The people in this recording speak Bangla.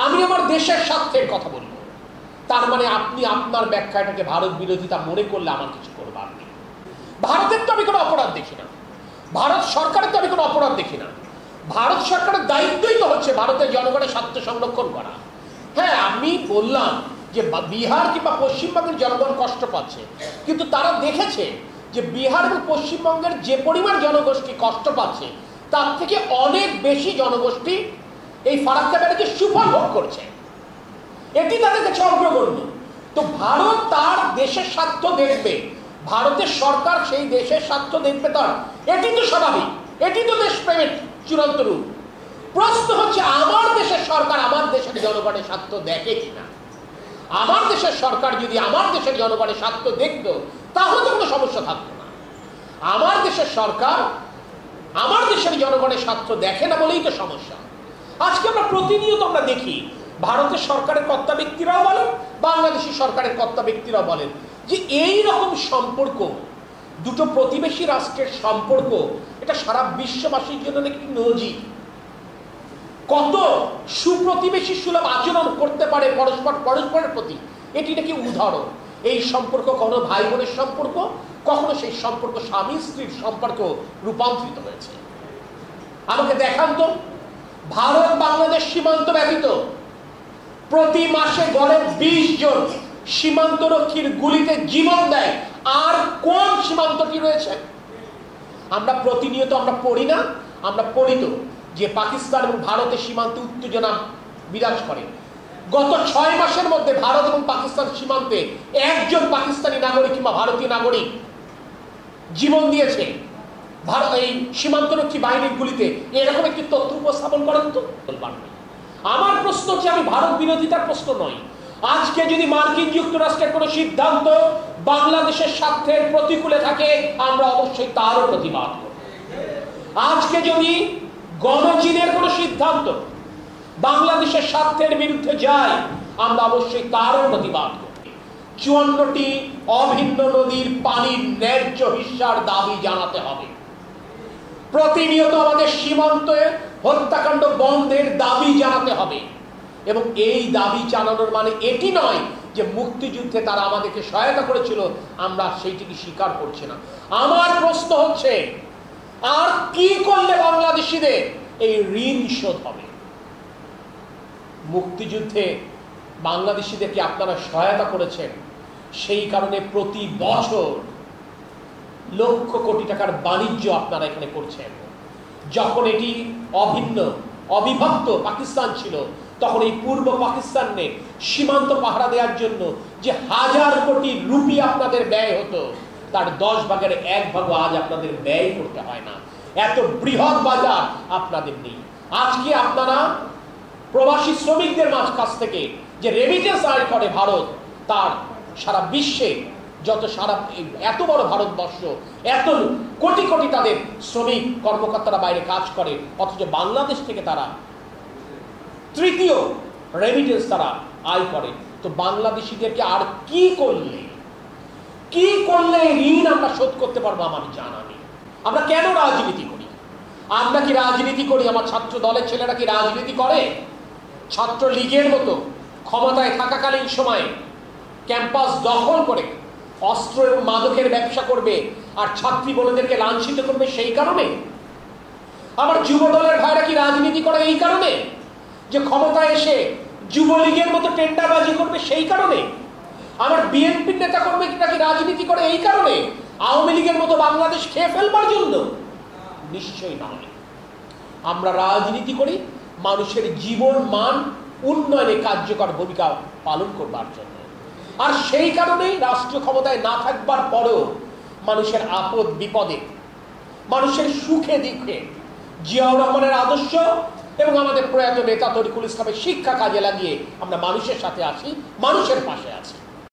আমি আমার দেশের স্বার্থের কথা বলবো, তার মানে আপনি আপনার ব্যাখ্যাটাকে ভারত বিরোধিতা মনে করলে আমার কিছু করবার নেই। ভারতের তো আমি কোনো অপরাধ দেখি না, ভারত সরকারের তো আমি কোনো অপরাধ দেখি না। ভারত সরকারের দায়িত্বই তো হচ্ছে ভারতের জনগণের স্বার্থ সংরক্ষণ করা। হ্যাঁ, আমি বললাম যে বিহার কিংবা পশ্চিমবঙ্গের জনগণ কষ্ট পাচ্ছে, কিন্তু তারা দেখেছে যে বিহার এবং পশ্চিমবঙ্গের যে পরিমাণ জনগোষ্ঠী কষ্ট পাচ্ছে তার থেকে অনেক বেশি জনগোষ্ঠী এই ফারাক্কা ব্যারাজের সুফল ভোগ করছে, এটি তাদের কাছে অগ্রগণ্য। তো ভারত তার দেশের স্বার্থ দেখবে, ভারতের সরকার সেই দেশের স্বার্থ দেখবে তার, এটি তো স্বাভাবিক, এটি তো দেশপ্রেমের চূড়ান্ত রূপ। প্রশ্ন হচ্ছে আমার দেশের সরকার আমার দেশের জনগণের স্বার্থ দেখে কিনা। আমার দেশের সরকার যদি আমার দেশের জনগণের স্বার্থ দেখত তাহলে তো কোনো সমস্যা থাকতো না। আমার দেশের সরকার আমার দেশের জনগণের স্বার্থ দেখে না বলেই তো সমস্যা। আজকে আমরা প্রতিনিয়ত আমরা দেখি ভারতের সরকারের কর্তা ব্যক্তিরাও বলেন, বাংলাদেশি সরকারের কর্তা ব্যক্তিরাও বলেন যে এই রকম সম্পর্ক, দুটো প্রতিবেশী রাষ্ট্রের সম্পর্ক, এটা সারা বিশ্ববাসীর জন্য একটি নজির। কত সুপ্রতিবেশী সুলভ আচরণ করতে পারে পরস্পরের প্রতি, এটি নাকি উদাহরণ। এই সম্পর্ক কখনো ভাই বোনের সম্পর্ক, কখনো সেই সম্পর্ক স্বামী স্ত্রীর সম্পর্ক রূপান্তরিত হয়েছে। আমাকে দেখান তো ভারত বাংলাদেশ সীমান্ত ব্যতীত প্রতি মাসে গড়ে 20 জন সীমান্তরক্ষীর গুলিতে জীবন দেয়। আর কোন সীমান্তটি রয়েছে? আমরা প্রতিনিয়ত আমরা পড়ি না, আমরা পড়ি তো যে পাকিস্তান এবং ভারতের সীমান্তে উত্তেজনা বিরাজ করে। গত 6 মাসের মধ্যে ভারত এবং পাকিস্তান সীমান্তে একজন পাকিস্তানি নাগরিক কিংবা ভারতীয় নাগরিক জীবন দিয়েছে ভারত এই সীমান্তরক্ষী বাহিনীর গুলিতে। এরকম একটি তথ্য উপস্থাপন করেন তো। আমার প্রশ্ন হচ্ছে, আমি ভারত বিরোধিতার প্রশ্ন নয়। আজকে যদি মার্কিন যুক্তরাষ্ট্রের কোনো সিদ্ধান্ত বাংলাদেশের স্বার্থের প্রতিকূলে থাকে আমরা অবশ্যই তারও প্রতিবাদ করব। আজকে যদি গণচীনের কোনো সিদ্ধান্ত বাংলাদেশের স্বার্থের বিরুদ্ধে যায় আমরা অবশ্যই তারও প্রতিবাদ করব। 54টি অভিন্ন নদীর পানির ন্যায্য হিস্যার দাবি জানাতে হবে। প্রতিনিয়ত আমাদের সীমান্তে হত্যাকাণ্ড বন্ধের দাবি জানাতে হবে। এবং এই দাবি জানানোর মানে এটি নয় যে মুক্তিযুদ্ধে তারা আমাদেরকে সহায়তা করেছিল আমরা সেইটিকে স্বীকার করছি না। আমার প্রশ্ন হচ্ছে, আর কি করলে বাংলাদেশিদের এই ঋণ শোধ হবে? মুক্তিযুদ্ধে বাংলাদেশিদেরকে আপনারা সহায়তা করেছেন, সেই কারণে প্রতি বছর লক্ষ কোটি টাকার বাণিজ্য আপনারা এখানে করছেন। যখন এটি অভিন্ন অবিভক্ত পাকিস্তান ছিল তখন এই পূর্ব পাকিস্তানে সীমান্ত পাহারা দেওয়ার জন্য যে 1000 কোটি রুপি আপনাদের ব্যয় হতো তার 10 ভাগের 1 ভাগ আজ আপনাদের ব্যয় করতে হয় না। এত বৃহৎ বাজার আপনাদের নেই। আজকে আপনারা প্রবাসী শ্রমিকদের কাছ থেকে যে রেমিটেন্স আয় করে ভারত, তার সারা বিশ্বে যত এত বড় ভারতবর্ষ, এত কোটি কোটি তাদের শ্রমিক কর্মকর্তারা বাইরে কাজ করে, অথচ বাংলাদেশ থেকে তারা তৃতীয় রেমিটেন্স তারা আয় করে। তো বাংলাদেশিদেরকে আর কি করলে ঋণ আমরা শোধ করতে পারবো আমার জানা নেই। আমরা কেন রাজনীতি করি? আমরা কি রাজনীতি করি? আমার ছাত্র দলের ছেলেরা কি রাজনীতি করে? ছাত্র লীগের মতো ক্ষমতায় থাকাকালীন সময়ে ক্যাম্পাস দখল করে অস্ত্র এবং মাদকের ব্যবসা করবে আর ছাত্রী বোনদেরকে লাঞ্ছিত করবে সেই কারণে? আমার যুব দলের ভাইরা কি রাজনীতি করে এই কারণে যে ক্ষমতায় এসে যুবলীগের মতো টেন্ডারবাজি করবে সেই কারণে? আমার বিএনপির নেতা কর্মীরা কি রাজনীতি করে এই কারণে আওয়ামী লীগের মতো বাংলাদেশ খেয়ে ফেলবার জন্য? নিশ্চয়ই নয়। আমরা রাজনীতি করি মানুষের জীবন মান উন্নয়নে কার্যকর ভূমিকা পালন করবার জন্য। আর সেই কারণেই রাষ্ট্রীয় ক্ষমতায় না থাকবার পরেও মানুষের আপদ বিপদে, মানুষের সুখে দুঃখে জিয়াউর রহমানের আদর্শ এবং আমাদের প্রয়াত নেতা তরিকুল ইসলামের শিক্ষা কাজে লাগিয়ে আমরা মানুষের সাথে আছি, মানুষের পাশে আছি।